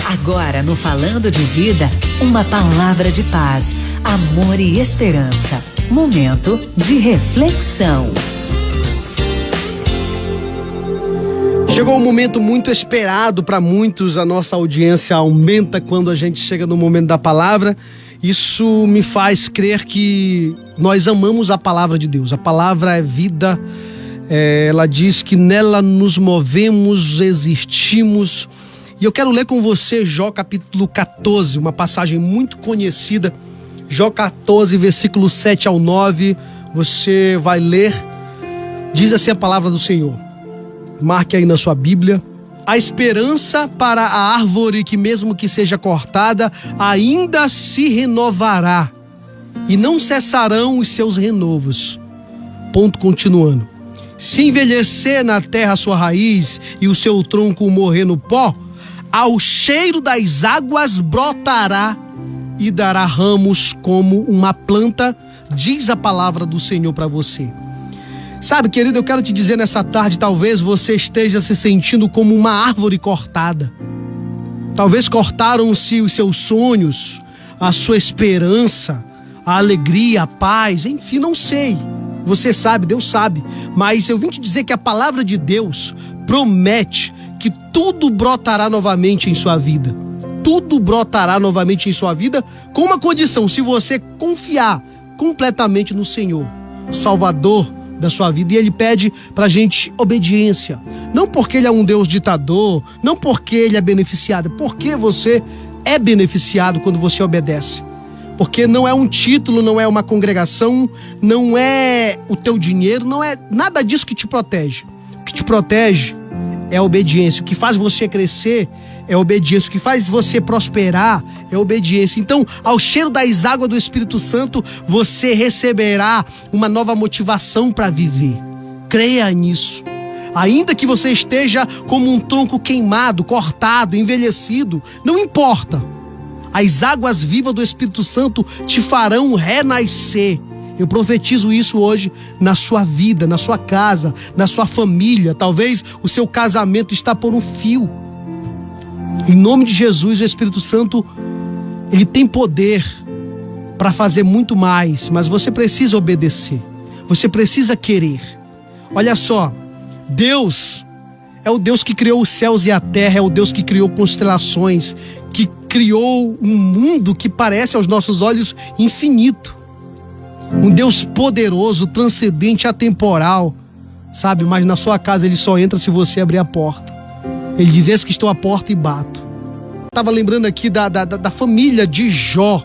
Agora no Falando de Vida, uma palavra de paz, amor e esperança. Momento de reflexão. Chegou um momento muito esperado para muitos. A nossa audiência aumenta quando a gente chega no momento da palavra. Isso me faz crer que nós amamos a palavra de Deus. A palavra é vida. Ela diz que nela nos movemos, existimos. E eu quero ler com você Jó capítulo 14, uma passagem muito conhecida. Jó 14, versículo 7 ao 9. Você vai ler. Diz assim a palavra do Senhor. Marque aí na sua Bíblia. A esperança para a árvore que mesmo que seja cortada, ainda se renovará. E não cessarão os seus renovos. Ponto continuando. Se envelhecer na terra a sua raiz e o seu tronco morrer no pó, ao cheiro das águas brotará e dará ramos como uma planta, diz a palavra do Senhor para você. Sabe, querido, eu quero te dizer nessa tarde, talvez você esteja se sentindo como uma árvore cortada. Talvez cortaram-se os seus sonhos, a sua esperança, a alegria, a paz, enfim, não sei. Você sabe, Deus sabe, mas eu vim te dizer que a palavra de Deus promete que tudo brotará novamente em sua vida. Tudo brotará novamente em sua vida com uma condição: se você confiar completamente no Senhor, o Salvador da sua vida. E Ele pede pra gente obediência. Não porque Ele é um Deus ditador, não porque Ele é beneficiado, porque você é beneficiado quando você obedece. Porque não é um título, não é uma congregação, não é o teu dinheiro, não é nada disso que te protege. O que te protege é a obediência. O que faz você crescer é a obediência. O que faz você prosperar é a obediência. Então, ao cheiro das águas do Espírito Santo, você receberá uma nova motivação para viver. Creia nisso. Ainda que você esteja como um tronco queimado, cortado, envelhecido, não importa. As águas vivas do Espírito Santo te farão renascer. Eu profetizo isso hoje na sua vida, na sua casa, na sua família. Talvez o seu casamento está por um fio. Em nome de Jesus, o Espírito Santo, ele tem poder para fazer muito mais, mas você precisa obedecer. Você precisa querer. Olha só, Deus é o Deus que criou os céus e a terra, é o Deus que criou constelações, que criou um mundo que parece aos nossos olhos infinito. Um Deus poderoso, transcendente, atemporal, sabe? Mas na sua casa Ele só entra se você abrir a porta. Ele diz: eis que estou à porta e bato. Estava lembrando aqui da família de Jó.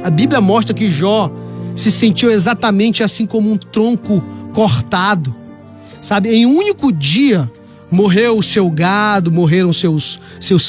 A Bíblia mostra que Jó se sentiu exatamente assim como um tronco cortado, sabe? Em um único dia morreu o seu gado, morreram seus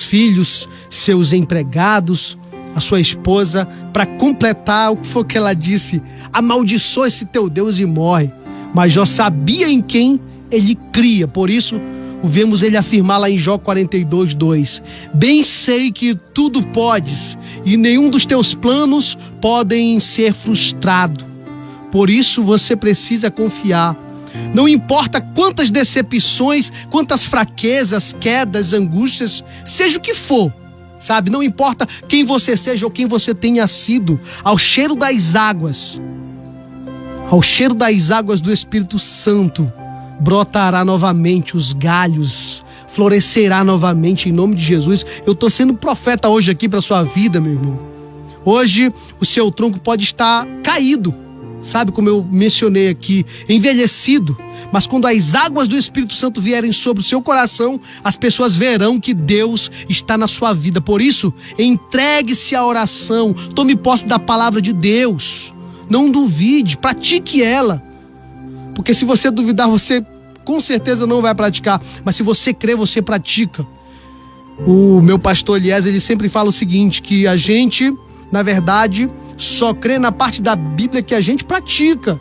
filhos, seus empregados, a sua esposa. Para completar, o que foi que ela disse? Amaldiçoa esse teu Deus e morre. Mas Jó sabia em quem ele cria, por isso vemos ele afirmar lá em Jó 42, 2. Bem sei que tudo podes e nenhum dos teus planos podem ser frustrado. Por isso você precisa confiar. Não importa quantas decepções, quantas fraquezas, quedas, angústias, seja o que for, sabe? Não importa quem você seja ou quem você tenha sido, ao cheiro das águas do Espírito Santo, brotará novamente os galhos, florescerá novamente em nome de Jesus. Eu estou sendo profeta hoje aqui para sua vida, meu irmão. Hoje o seu tronco pode estar caído, sabe, como eu mencionei aqui, envelhecido. Mas quando as águas do Espírito Santo vierem sobre o seu coração, as pessoas verão que Deus está na sua vida. Por isso, entregue-se à oração, tome posse da palavra de Deus. Não duvide, pratique ela. Porque se você duvidar, você com certeza não vai praticar. Mas se você crer, você pratica. O meu pastor Eliezer, ele sempre fala o seguinte, que a gente, na verdade, só crê na parte da Bíblia que a gente pratica.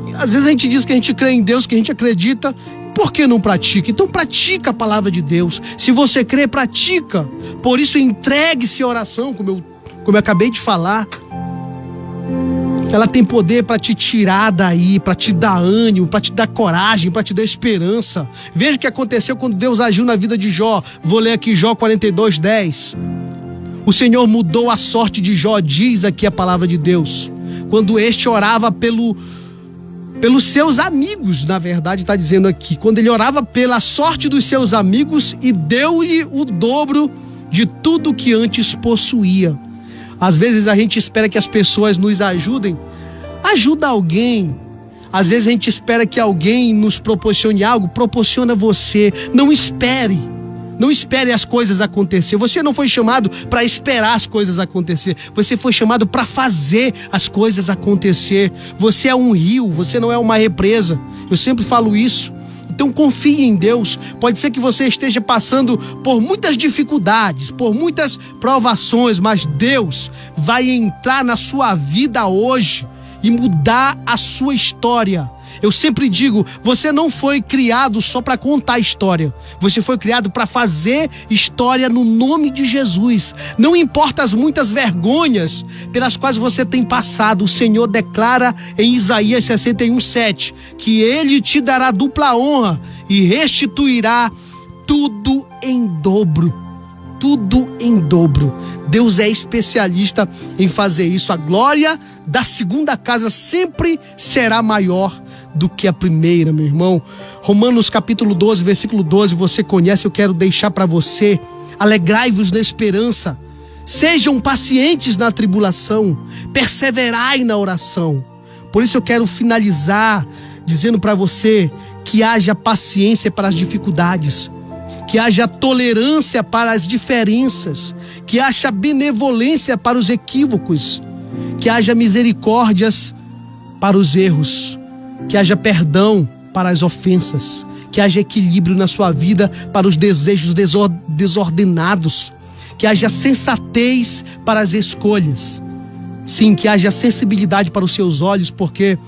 E às vezes a gente diz que a gente crê em Deus, que a gente acredita, por que não pratica? Então pratica a palavra de Deus. Se você crê, pratica. Por isso entregue-se à oração, como eu acabei de falar. Ela tem poder para te tirar daí, para te dar ânimo, para te dar coragem, para te dar esperança. Veja o que aconteceu quando Deus agiu na vida de Jó. Vou ler aqui Jó 42, 10. O Senhor mudou a sorte de Jó, diz aqui a palavra de Deus, quando este orava pelos seus amigos. Na verdade está dizendo aqui, quando ele orava pela sorte dos seus amigos e deu-lhe o dobro de tudo que antes possuía. Às vezes a gente espera que as pessoas nos ajudem. Ajuda alguém. Às vezes a gente espera que alguém nos proporcione algo. Proporciona você. Não espere. Não espere as coisas acontecer. Você não foi chamado para esperar as coisas acontecer. Você foi chamado para fazer as coisas acontecer. Você é um rio, você não é uma represa. Eu sempre falo isso. Então confie em Deus. Pode ser que você esteja passando por muitas dificuldades, por muitas provações, mas Deus vai entrar na sua vida hoje e mudar a sua história. Eu sempre digo, você não foi criado só para contar história. Você foi criado para fazer história no nome de Jesus. Não importa as muitas vergonhas pelas quais você tem passado, o Senhor declara em Isaías 61:7 que Ele te dará dupla honra e restituirá tudo em dobro. Tudo em dobro. Deus é especialista em fazer isso. A glória da segunda casa sempre será maior do que a primeira, meu irmão. Romanos capítulo 12, versículo 12, você conhece, eu quero deixar para você. Alegrai-vos na esperança, sejam pacientes na tribulação, perseverai na oração. Por isso eu quero finalizar dizendo para você que haja paciência para as dificuldades, que haja tolerância para as diferenças, que haja benevolência para os equívocos, que haja misericórdias para os erros, que haja perdão para as ofensas, que haja equilíbrio na sua vida para os desejos desordenados, que haja sensatez para as escolhas. Sim, que haja sensibilidade para os seus olhos, porque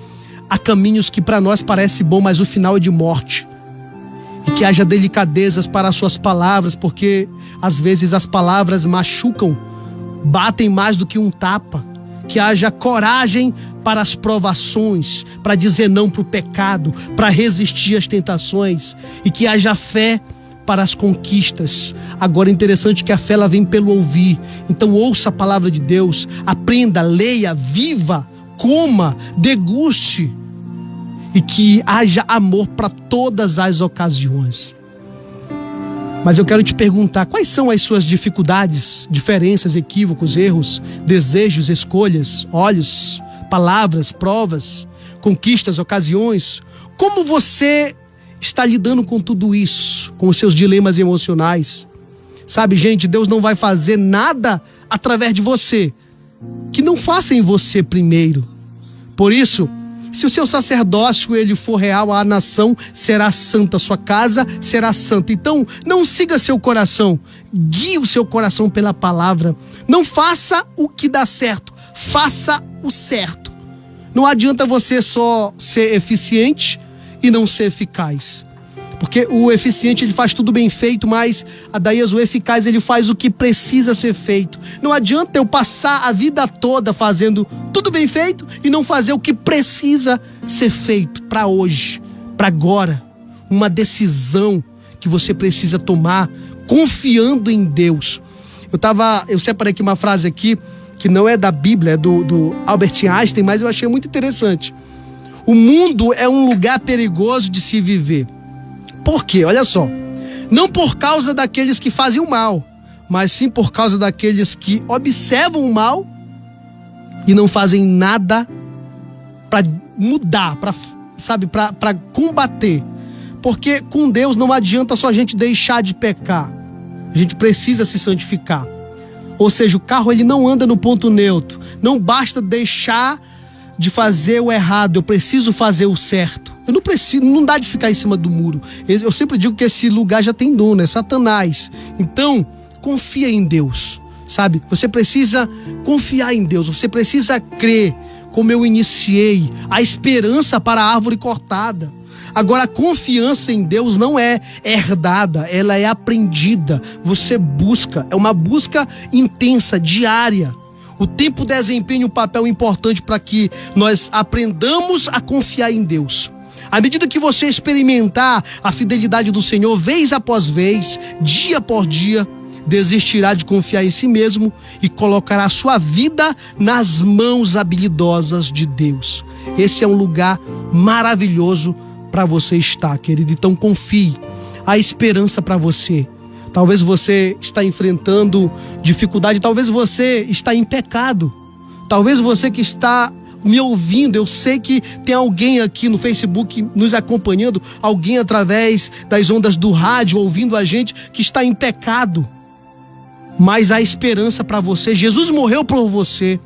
há caminhos que para nós parece bom, mas o final é de morte. E que haja delicadezas para as suas palavras, porque às vezes as palavras machucam, batem mais do que um tapa. Que haja coragem para as provações, para dizer não para o pecado, para resistir às tentações, e que haja fé para as conquistas. Agora é interessante que a fé ela vem pelo ouvir. Então ouça a palavra de Deus, aprenda, leia, viva, coma, deguste, e que haja amor para todas as ocasiões. Mas eu quero te perguntar, quais são as suas dificuldades, diferenças, equívocos, erros, desejos, escolhas, olhos, palavras, provas, conquistas, ocasiões? Como você está lidando com tudo isso, com os seus dilemas emocionais? Sabe, gente, Deus não vai fazer nada através de você que não faça em você primeiro. Por isso, se o seu sacerdócio ele for real, a nação será santa, a sua casa será santa. Então, não siga seu coração, guie o seu coração pela palavra. Não faça o que dá certo, faça o certo. Não adianta você só ser eficiente e não ser eficaz. Porque o eficiente ele faz tudo bem feito, mas o eficaz ele faz o que precisa ser feito. Não adianta eu passar a vida toda fazendo tudo bem feito e não fazer o que precisa ser feito para hoje, para agora. Uma decisão que você precisa tomar confiando em Deus. Eu separei aqui uma frase aqui que não é da Bíblia, é do Albert Einstein, mas eu achei muito interessante. O mundo é um lugar perigoso de se viver. Por quê? Olha só, não por causa daqueles que fazem o mal, mas sim por causa daqueles que observam o mal e não fazem nada para mudar, para combater. Porque com Deus não adianta só a gente deixar de pecar, a gente precisa se santificar. Ou seja, o carro ele não anda no ponto neutro, não basta deixar de fazer o errado, eu preciso fazer o certo. Eu não preciso, não dá de ficar em cima do muro. Eu sempre digo que esse lugar já tem dono, é Satanás. Então, confia em Deus, sabe? Você precisa confiar em Deus, você precisa crer, como eu iniciei, a esperança para a árvore cortada. Agora, a confiança em Deus não é herdada, ela é aprendida. Você busca, é uma busca intensa, diária. O tempo desempenha um papel importante para que nós aprendamos a confiar em Deus. À medida que você experimentar a fidelidade do Senhor, vez após vez, dia após dia, desistirá de confiar em si mesmo e colocará a sua vida nas mãos habilidosas de Deus. Esse é um lugar maravilhoso para você estar, querido. Então confie, há esperança para você. Talvez você está enfrentando dificuldade, talvez você está em pecado, talvez você que está me ouvindo, eu sei que tem alguém aqui no Facebook nos acompanhando, alguém através das ondas do rádio ouvindo a gente que está em pecado, mas há esperança para você. Jesus morreu por você,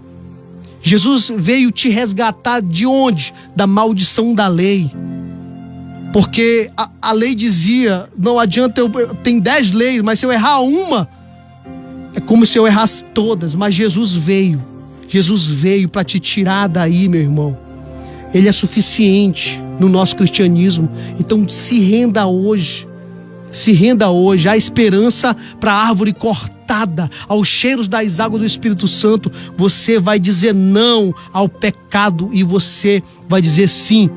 Jesus veio te resgatar de onde? Da maldição da lei. Porque a lei dizia, não adianta tem 10 leis, mas se eu errar uma, é como se eu errasse todas. Mas Jesus veio para te tirar daí, meu irmão. Ele é suficiente no nosso cristianismo. Então se renda hoje, há esperança para a árvore cortada, aos cheiros das águas do Espírito Santo. Você vai dizer não ao pecado e você vai dizer sim.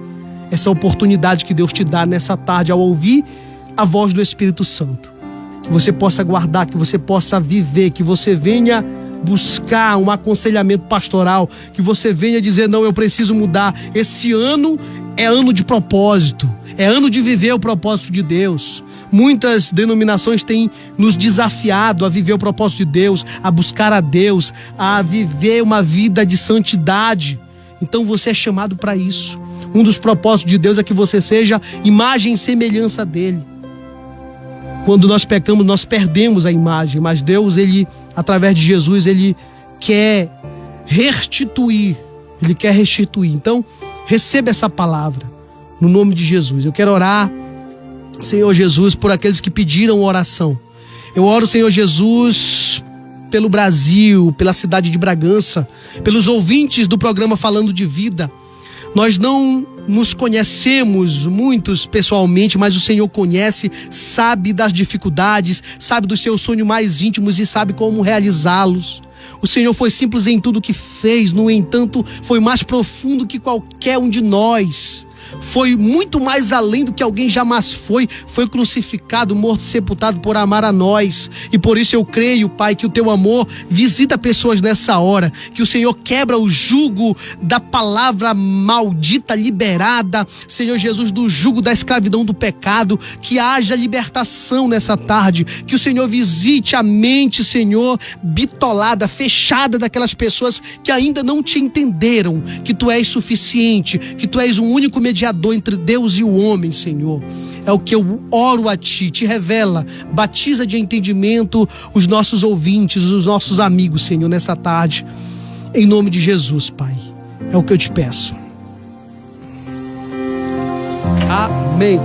Essa oportunidade que Deus te dá nessa tarde ao ouvir a voz do Espírito Santo. Que você possa guardar, que você possa viver, que você venha buscar um aconselhamento pastoral, que você venha dizer, não, eu preciso mudar. Esse ano é ano de propósito, é ano de viver o propósito de Deus. Muitas denominações têm nos desafiado a viver o propósito de Deus, a buscar a Deus, a viver uma vida de santidade. Então você é chamado para isso. Um dos propósitos de Deus é que você seja imagem e semelhança dele. Quando nós pecamos, nós perdemos a imagem, mas Deus, ele, através de Jesus, ele quer restituir. Então, receba essa palavra no nome de Jesus. Eu quero orar, Senhor Jesus, por aqueles que pediram oração. Eu oro, Senhor Jesus, pelo Brasil, pela cidade de Bragança, pelos ouvintes do programa Falando de Vida. Nós não nos conhecemos muitos pessoalmente, mas o Senhor conhece, sabe das dificuldades, sabe dos seus sonhos mais íntimos e sabe como realizá-los. O Senhor foi simples em tudo que fez, no entanto, foi mais profundo que qualquer um de nós. Foi muito mais além do que alguém jamais foi crucificado, morto, sepultado por amar a nós. E por isso eu creio, Pai, que o teu amor visita pessoas nessa hora, que o Senhor quebra o jugo da palavra maldita liberada, Senhor Jesus, do jugo da escravidão do pecado, que haja libertação nessa tarde, que o Senhor visite a mente, Senhor, bitolada, fechada daquelas pessoas que ainda não te entenderam, que tu és suficiente, que tu és o único mediador entre Deus e o homem, Senhor. É o que eu oro a ti, te revela, batiza de entendimento os nossos ouvintes, os nossos amigos, Senhor, nessa tarde, em nome de Jesus, Pai. É o que eu te peço. Amém.